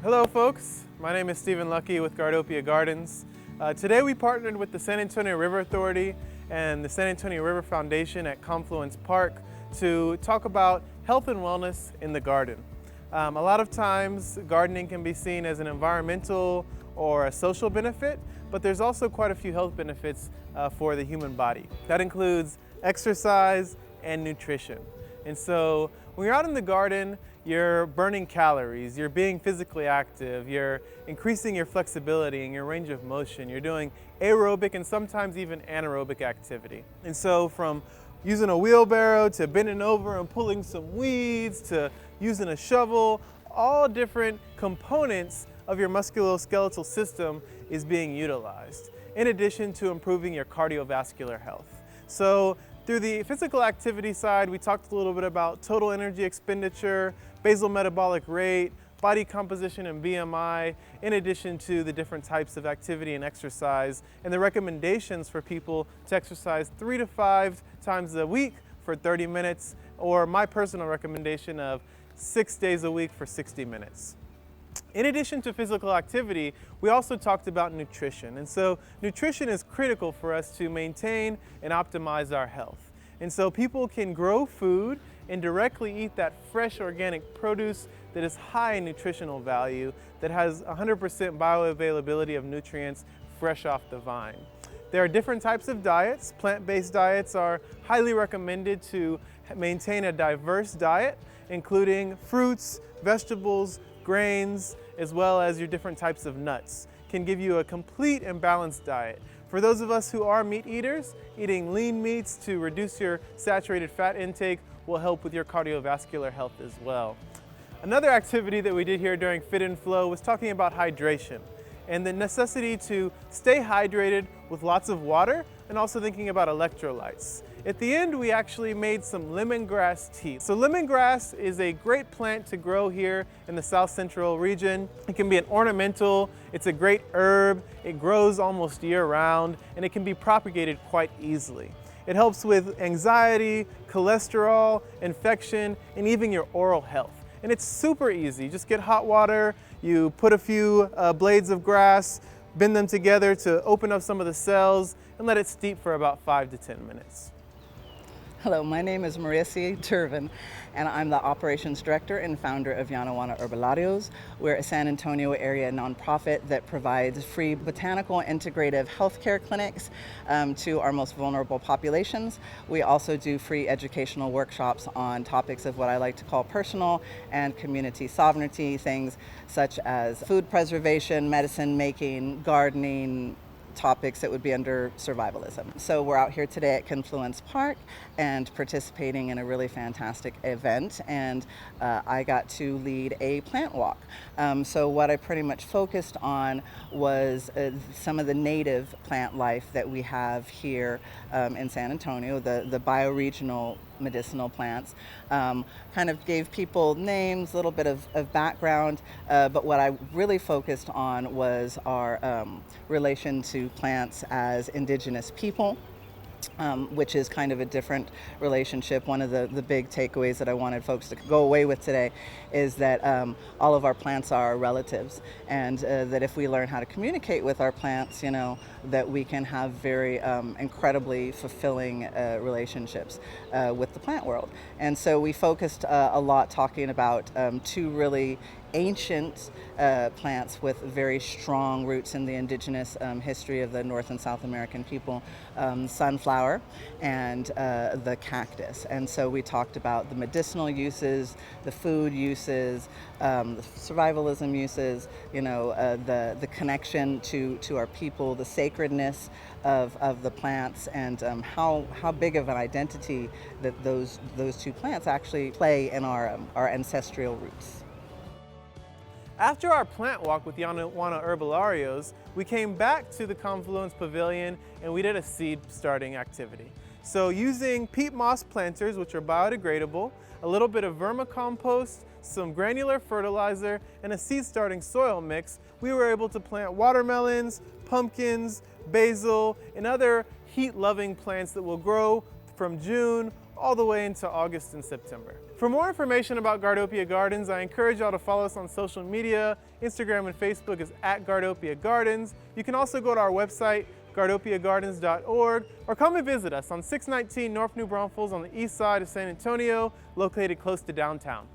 Hello folks, my name is Stephen Lucky with Gardopia Gardens. Today we partnered with the San Antonio River Authority and the San Antonio River Foundation at Confluence Park to talk about health and wellness in the garden. A lot of times gardening can be seen as an environmental or a social benefit, but there's also quite a few health benefits for the human body. That includes exercise and nutrition. And so when you're out in the garden, you're burning calories, you're being physically active, you're increasing your flexibility and your range of motion, you're doing aerobic and sometimes even anaerobic activity. And so from using a wheelbarrow to bending over and pulling some weeds to using a shovel, all different components of your musculoskeletal system is being utilized, in addition to improving your cardiovascular health. So through the physical activity side, we talked a little bit about total energy expenditure, basal metabolic rate, body composition and BMI, in addition to the different types of activity and exercise, and the recommendations for people to exercise 3 to 5 times a week for 30 minutes, or my personal recommendation of 6 days a week for 60 minutes. In addition to physical activity, we also talked about nutrition. And so nutrition is critical for us to maintain and optimize our health. And so people can grow food and directly eat that fresh organic produce that is high in nutritional value, that has 100% bioavailability of nutrients fresh off the vine. There are different types of diets. Plant-based diets are highly recommended to maintain a diverse diet, including fruits, vegetables, grains, as well as your different types of nuts. Can give you a complete and balanced diet. For those of us who are meat eaters, eating lean meats to reduce your saturated fat intake will help with your cardiovascular health as well. Another activity that we did here during Fit and Flow was talking about hydration and the necessity to stay hydrated with lots of water, and also thinking about electrolytes. At the end, we actually made some lemongrass tea. So lemongrass is a great plant to grow here in the South Central region. It can be an ornamental, it's a great herb, it grows almost year-round, and it can be propagated quite easily. It helps with anxiety, cholesterol, infection, and even your oral health. And it's super easy. Just get hot water, you put a few blades of grass, bend them together to open up some of the cells, and let it steep for about 5 to 10 minutes. Hello, my name is Marissa Turvin, and I'm the Operations Director and founder of Yanawana Herbolarios. We're a San Antonio area nonprofit that provides free botanical integrative healthcare clinics to our most vulnerable populations. We also do free educational workshops on topics of what I like to call personal and community sovereignty, things such as food preservation, medicine making, gardening, topics that would be under survivalism. So we're out here today at Confluence Park and participating in a really fantastic event, and I got to lead a plant walk. So what I pretty much focused on was some of the native plant life that we have here in San Antonio, the bioregional medicinal plants. Kind of gave people names, a little bit of background, but what I really focused on was our relation to plants as indigenous people. Which is kind of a different relationship. One of the big takeaways that I wanted folks to go away with today is that all of our plants are our relatives, and that if we learn how to communicate with our plants, you know, that we can have very incredibly fulfilling relationships with the plant world. And so we focused a lot talking about two really ancient plants with very strong roots in the indigenous history of the North and South American people, sunflower and the cactus. And so we talked about the medicinal uses, the food uses, the survivalism uses, you know, the connection to our people, the sacredness of the plants, and how big of an identity that those two plants actually play in our ancestral roots. After our plant walk with Yanawana Herbolarios, we came back to the Confluence Pavilion and we did a seed starting activity. So using peat moss planters, which are biodegradable, a little bit of vermicompost, some granular fertilizer, and a seed starting soil mix, we were able to plant watermelons, pumpkins, basil, and other heat-loving plants that will grow from June all the way into August and September. For more information about Gardopia Gardens, I encourage y'all to follow us on social media. Instagram and Facebook is @Gardopia Gardens. You can also go to our website, gardopiagardens.org, or come and visit us on 619 North New Braunfels on the east side of San Antonio, located close to downtown.